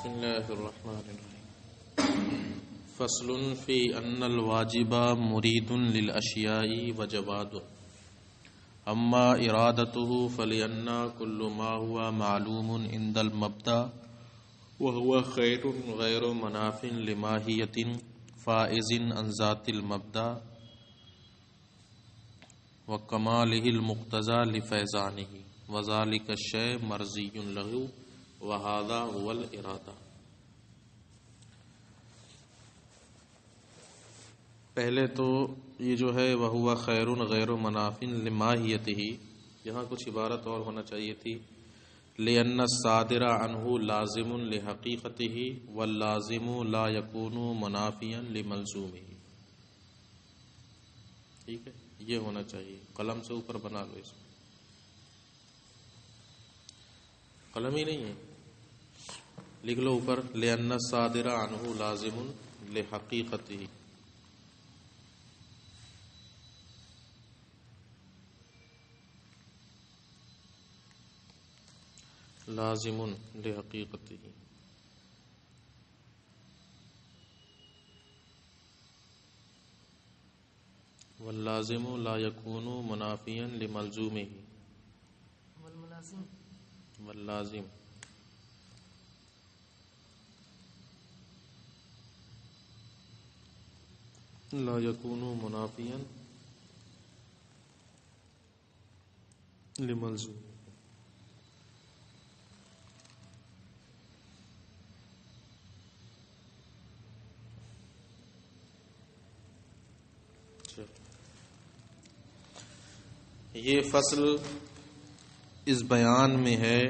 بسم اللہ الرحمن الرحیم فصل فی ان الواجب مرید للاشیاء وجواد اما ارادته فلان كل ما هو معلوم عند المبدا وهو خیر غیر مناف لماہیۃ فائز عن ذات المبدا وکمالہ المقتضى لفیضانہ وذلك الشیء مرضی له وہذا هو الارادہ۔ پہلے تو یہ جو ہے وہو خیر غیر مناف لماہیتہ، یہاں کچھ عبارت اور ہونا چاہیے تھی لأن الصادر عنہ لازم لحقیقتہ واللازم لا یکون منافیا لملزومہ۔ ٹھیک ہے، یہ ہونا چاہیے، قلم سے اوپر بنا لو، اس میں قلم ہی نہیں ہے، لکھ لو اوپر لأن الصادر عنہ لازم لحقیقتہ۔ لازم لحقیقتہ واللازم لا یکون منافیا لملزومہ واللازم لا یکون منافیا لملزوم۔ یہ فصل اس بیان میں ہے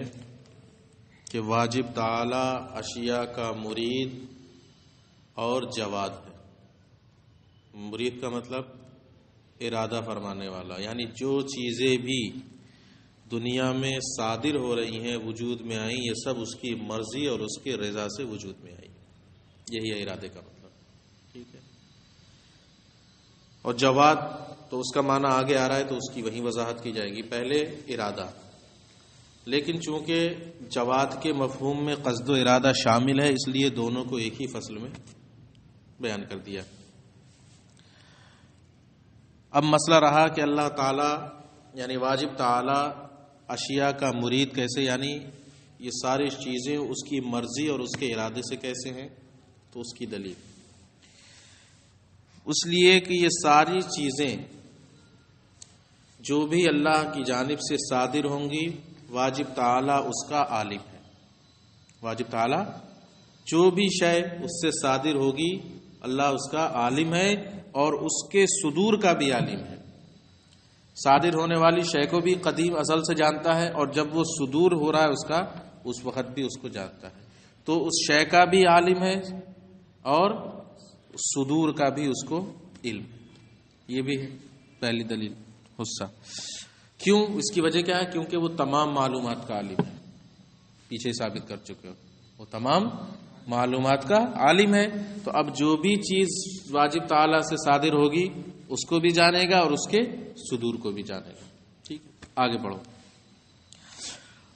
کہ واجب تعالی اشیاء کا مرید اور جواد ہے۔ مرید کا مطلب ارادہ فرمانے والا، یعنی جو چیزیں بھی دنیا میں صادر ہو رہی ہیں، وجود میں آئیں، یہ سب اس کی مرضی اور اس کی رضا سے وجود میں آئی، یہی ہے ارادے کا مطلب۔ ٹھیک ہے، اور جواد تو اس کا معنی آگے آ رہا ہے تو اس کی وہیں وضاحت کی جائے گی، پہلے ارادہ۔ لیکن چونکہ جواد کے مفہوم میں قصد و ارادہ شامل ہے، اس لیے دونوں کو ایک ہی فصل میں بیان کر دیا۔ اب مسئلہ رہا کہ اللہ تعالیٰ یعنی واجب تعالیٰ اشیاء کا مرید کیسے، یعنی یہ ساری چیزیں اس کی مرضی اور اس کے ارادے سے کیسے ہیں، تو اس کی دلیل اس لیے کہ یہ ساری چیزیں جو بھی اللہ کی جانب سے صادر ہوں گی، واجب تعالیٰ اس کا عالم ہے۔ واجب تعالیٰ جو بھی شے اس سے صادر ہوگی، اللہ اس کا عالم ہے اور اس کے صدور کا بھی عالم ہے۔ صادر ہونے والی شے کو بھی قدیم ازل سے جانتا ہے، اور جب وہ صدور ہو رہا ہے اس کا، اس وقت بھی اس کو جانتا ہے۔ تو اس شے کا بھی عالم ہے اور صدور کا بھی اس کو علم۔ یہ بھی ہے پہلی دلیل حصہ۔ کیوں؟ اس کی وجہ کیا ہے؟ کیونکہ وہ تمام معلومات کا عالم ہے، پیچھے ثابت کر چکے ہو، وہ تمام معلومات کا عالم ہے۔ تو اب جو بھی چیز واجب تعالیٰ سے صادر ہوگی اس کو بھی جانے گا اور اس کے صدور کو بھی جانے گا۔ ٹھیک، آگے بڑھو۔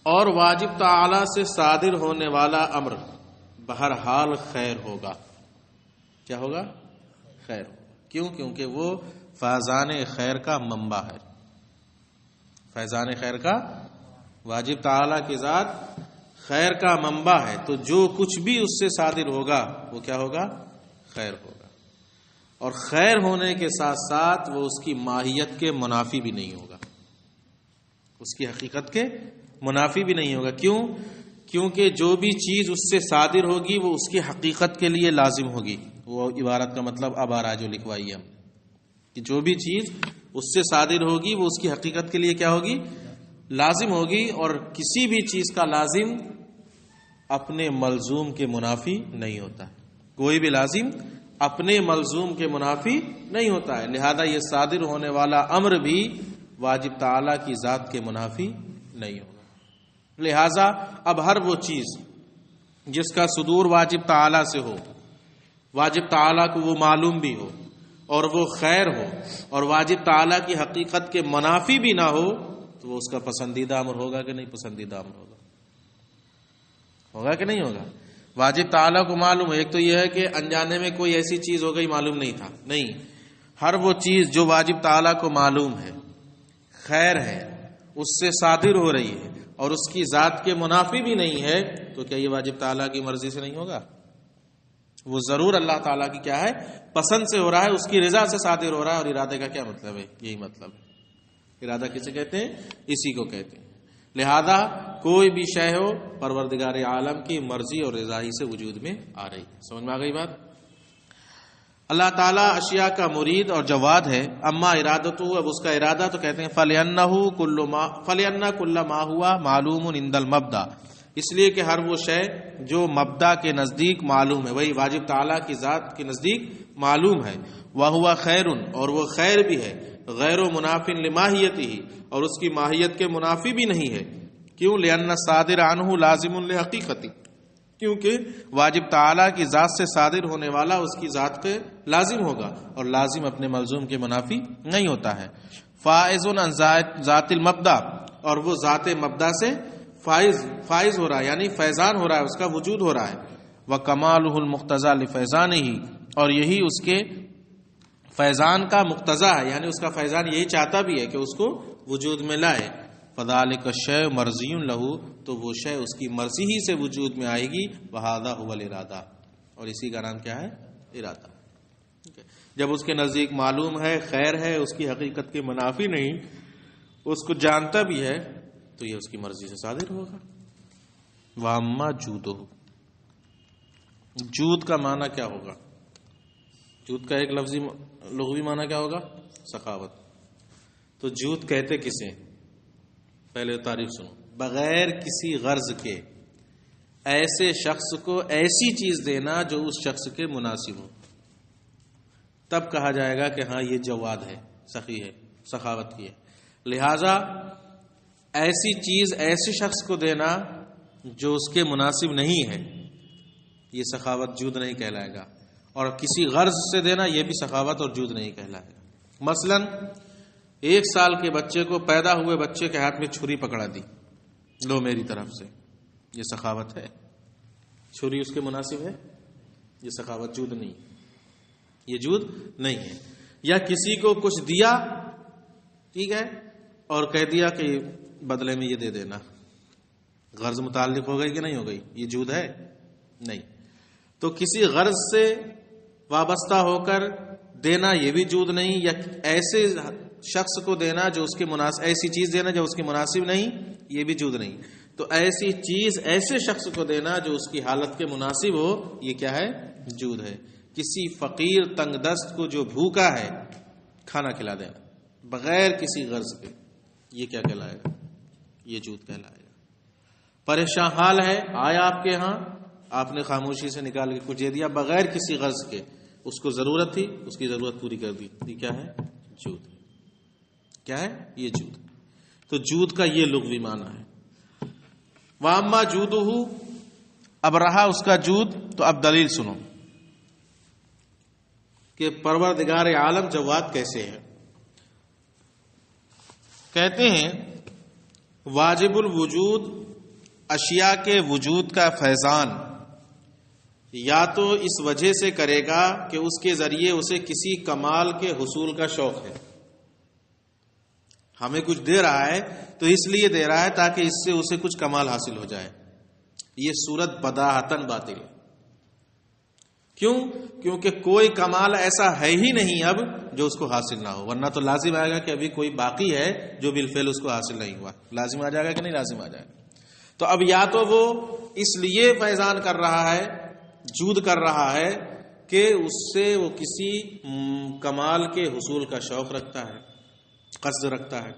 اور واجب تعالیٰ سے صادر ہونے والا امر بہرحال خیر ہوگا۔ کیا ہوگا؟ خیر ہوگا۔ کیوں؟ کیونکہ وہ فیضان خیر کا منبع ہے۔ فیضان خیر کا، واجب تعالیٰ کی ذات خیر کا منبع ہے، تو جو کچھ بھی اس سے صادر ہوگا وہ کیا ہوگا؟ خیر ہوگا۔ اور خیر ہونے کے ساتھ ساتھ وہ اس کی ماہیت کے منافی بھی نہیں ہوگا، اس کی حقیقت کے منافی بھی نہیں ہوگا۔ کیوں؟ کیونکہ جو بھی چیز اس سے صادر ہوگی وہ اس کی حقیقت کے لیے لازم ہوگی۔ وہ عبارت کا مطلب اب آ رہا ہے جو لکھوائی ہے ہم نے، کہ جو بھی چیز اس سے صادر ہوگی وہ اس کی حقیقت کے لیے کیا ہوگی؟ لازم ہوگی، اور کسی بھی چیز کا لازم اپنے ملزوم کے منافی نہیں ہوتا ہے۔ کوئی بھی لازم اپنے ملزوم کے منافی نہیں ہوتا ہے، لہذا یہ صادر ہونے والا امر بھی واجب تعالیٰ کی ذات کے منافی نہیں ہوگا۔ لہذا اب ہر وہ چیز جس کا صدور واجب تعالیٰ سے ہو، واجب تعالیٰ کو وہ معلوم بھی ہو اور وہ خیر ہو اور واجب تعالیٰ کی حقیقت کے منافی بھی نہ ہو، تو وہ اس کا پسندیدہ امر ہوگا کہ نہیں؟ پسندیدہ امر ہوگا، ہوگا کہ نہیں ہوگا؟ واجب تعالیٰ کو معلوم ہے. ایک تو یہ ہے کہ انجانے میں کوئی ایسی چیز ہو گئی معلوم نہیں تھا، نہیں، ہر وہ چیز جو واجب تعالیٰ کو معلوم ہے، خیر ہے، اس سے صادر ہو رہی ہے اور اس کی ذات کے منافی بھی نہیں ہے، تو کیا یہ واجب تعالیٰ کی مرضی سے نہیں ہوگا؟ وہ ضرور اللہ تعالیٰ کی کیا ہے، پسند سے ہو رہا ہے، اس کی رضا سے صادر ہو رہا ہے. اور ارادے کا کیا مطلب ہے؟ یہی مطلب ہے. ارادہ کسے کہتے ہیں؟ اسی کو کہتے ہیں. لہذا کوئی بھی شے ہو پروردگار عالم کی مرضی اور رضا ہی سے وجود میں آ رہی ہے. سمجھ میں آ گئی بات؟ اللہ تعالیٰ اشیاء کا مرید اور جواد ہے. اما ارادتہ، اب اس کا ارادہ تو کہتے ہیں فَلِأَنَّ كُلَّ مَا هُوَ مَعْلُومٌ عِندَ الْمَبْدَأِ، اس لیے کہ ہر وہ شے جو مبدا کے نزدیک معلوم ہے، وہی واجب تعالیٰ کی ذات کے نزدیک معلوم ہے. وَهُوَ خَيْرٌ، اور وہ خیر بھی ہے، غیر مناف لماہیتہ، اور اس کی ماہیت کے منافی بھی نہیں ہے. کیوں؟ لأن الصادر عنہ لازم لحقیقتہ، کیونکہ واجب تعالیٰ کی ذات سے صادر ہونے والا اس کی ذات کے لازم ہوگا، اور لازم اپنے ملزوم کے منافی نہیں ہوتا ہے. فائز عن ذات المبدا، اور وہ ذات مبدا سے فائز ہو رہا ہے، یعنی فیضان ہو رہا ہے، اس کا وجود ہو رہا ہے. وکمالہ المقتضی لفیضانہ، اور یہی اس کے فیضان کا مقتضا ہے، یعنی اس کا فیضان یہی چاہتا بھی ہے کہ اس کو وجود میں لائے. فذلک الشیء مرضی لہ، تو وہ شے اس کی مرضی ہی سے وجود میں آئے گی. وہذا هو الارادہ، اور اسی کا نام کیا ہے؟ ارادہ. جب اس کے نزدیک معلوم ہے، خیر ہے، اس کی حقیقت کے منافی نہیں، اس کو جانتا بھی ہے، تو یہ اس کی مرضی سے صادر ہوگا. واما جودہ، جود کا معنی کیا ہوگا؟ جود کا ایک لفظی لغوی معنی کیا ہوگا؟ سخاوت. تو جود کہتے کسے؟ پہلے تعریف سنو. بغیر کسی غرض کے ایسے شخص کو ایسی چیز دینا جو اس شخص کے مناسب ہو، تب کہا جائے گا کہ ہاں یہ جواد ہے، سخی ہے، سخاوت کی ہے. لہذا ایسی چیز ایسے شخص کو دینا جو اس کے مناسب نہیں ہے، یہ سخاوت جود نہیں کہلائے گا. اور کسی غرض سے دینا، یہ بھی سخاوت اور جود نہیں کہلائے گا. مثلا 1 سال کے بچے کو، پیدا ہوئے بچے کے ہاتھ میں چھری پکڑا دی، لو میری طرف سے، یہ سخاوت ہے؟ چھری اس کے مناسب ہے؟ یہ سخاوت، جود نہیں، یہ جود نہیں ہے. یا کسی کو کچھ دیا، ٹھیک ہے، اور کہہ دیا کہ بدلے میں یہ دے دینا، غرض متعلق ہو گئی کہ نہیں ہو گئی؟ یہ جود ہے؟ نہیں. تو کسی غرض سے وابستہ ہو کر دینا، یہ بھی جود نہیں. یا ایسے شخص کو دینا جو اس کے مناسب، ایسی چیز دینا جو اس کے مناسب نہیں، یہ بھی جود نہیں. تو ایسی چیز ایسے شخص کو دینا جو اس کی حالت کے مناسب ہو، یہ کیا ہے؟ جود ہے. کسی فقیر تنگ دست کو جو بھوکا ہے کھانا کھلا دینا بغیر کسی غرض کے، یہ کیا کہلائے گا؟ یہ جود کہلائے گا. پریشان حال ہے، آیا آپ کے ہاں، آپ نے خاموشی سے نکال کے کچھ دے دیا بغیر کسی غرض کے، اس کو ضرورت تھی، اس کی ضرورت پوری کر دی، یہ کیا ہے؟ جود. کیا ہے؟ یہ جود. تو جود کا یہ لغوی معنی ہے. واما جودہ، اب رہا اس کا جود، تو اب دلیل سنو کہ پروردگار عالم جواد کیسے ہے. کہتے ہیں واجب الوجود، اشیاء کے وجود کا فیضان یا تو اس وجہ سے کرے گا کہ اس کے ذریعے اسے کسی کمال کے حصول کا شوق ہے. ہمیں کچھ دے رہا ہے تو اس لیے دے رہا ہے تاکہ اس سے اسے کچھ کمال حاصل ہو جائے. یہ صورت بداہتاً باطل ہے. کیوں؟ کیونکہ کوئی کمال ایسا ہے ہی نہیں اب جو اس کو حاصل نہ ہو، ورنہ تو لازم آئے گا کہ ابھی کوئی باقی ہے جو بالفعل اس کو حاصل نہیں ہوا. لازم آ جائے گا کہ نہیں لازم آ جائے گا؟ تو اب یا تو وہ اس لیے فیضان کر رہا ہے، جود کر رہا ہے کہ اس سے وہ کسی کمال کے حصول کا شوق رکھتا ہے، قصد رکھتا ہے،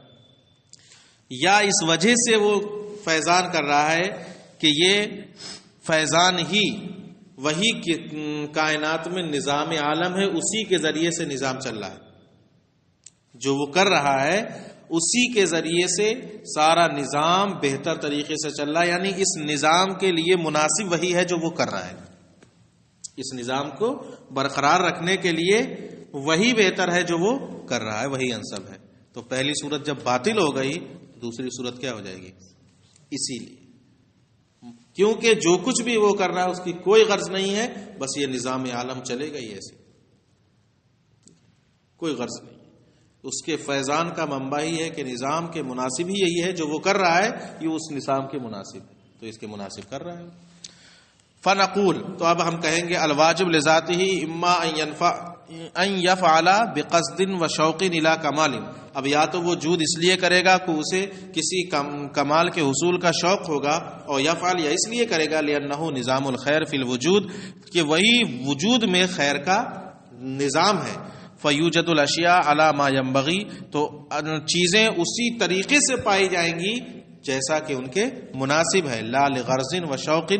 یا اس وجہ سے وہ فیضان کر رہا ہے کہ یہ فیضان ہی وہی کائنات میں نظام عالم ہے، اسی کے ذریعے سے نظام چل رہا ہے. جو وہ کر رہا ہے اسی کے ذریعے سے سارا نظام بہتر طریقے سے چل رہا ہے. یعنی اس نظام کے لیے مناسب وہی ہے جو وہ کر رہا ہے. اس نظام کو برقرار رکھنے کے لیے وہی بہتر ہے جو وہ کر رہا ہے، وہی انسب ہے. تو پہلی صورت جب باطل ہو گئی، دوسری صورت کیا ہو جائے گی؟ اسی لیے کیونکہ جو کچھ بھی وہ کر رہا ہے اس کی کوئی غرض نہیں ہے، بس یہ نظام عالم چلے گا ہی ایسے، کوئی غرض نہیں. اس کے فیضان کا منبع ہی ہے کہ نظام کے مناسب ہی یہی ہے، جو وہ کر رہا ہے یہ اس نظام کے مناسب ہے، تو اس کے مناسب کر رہا ہے. فنقول، تو اب ہم کہیں گے الواجب لذاتہ اما ان یفعل بقصد و شوق الی کمال. اب یا تو وہ جود اس لیے کرے گا کہ اسے کسی کمال کے حصول کا شوق ہوگا، اور یفعل یا اس لیے کرے گا لأنہ نظام الخیر فی الوجود، کہ وہی وجود میں خیر کا نظام ہے. فیوجد الاشیاء علی ما ینبغی، تو چیزیں اسی طریقے سے پائی جائیں گی جیسا کہ ان کے مناسب ہے. لا لغرض و شوق،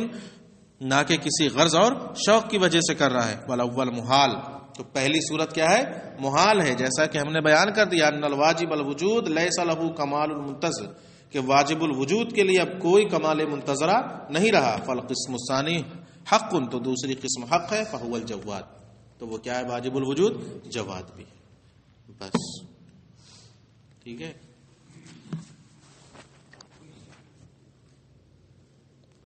نہ کہ کسی غرض اور شوق کی وجہ سے کر رہا ہے. والاول محال، تو پہلی صورت کیا ہے؟ محال ہے، جیسا کہ ہم نے بیان کر دیا ان الواجب الوجود لیس له کمال المنتظر، کہ واجب الوجود کے لیے اب کوئی کمال منتظرہ نہیں رہا. فالقسم الثانی حق، تو دوسری قسم حق ہے. فهو الجواد، تو وہ کیا ہے؟ واجب الوجود جواد بھی. بس ٹھیک ہے.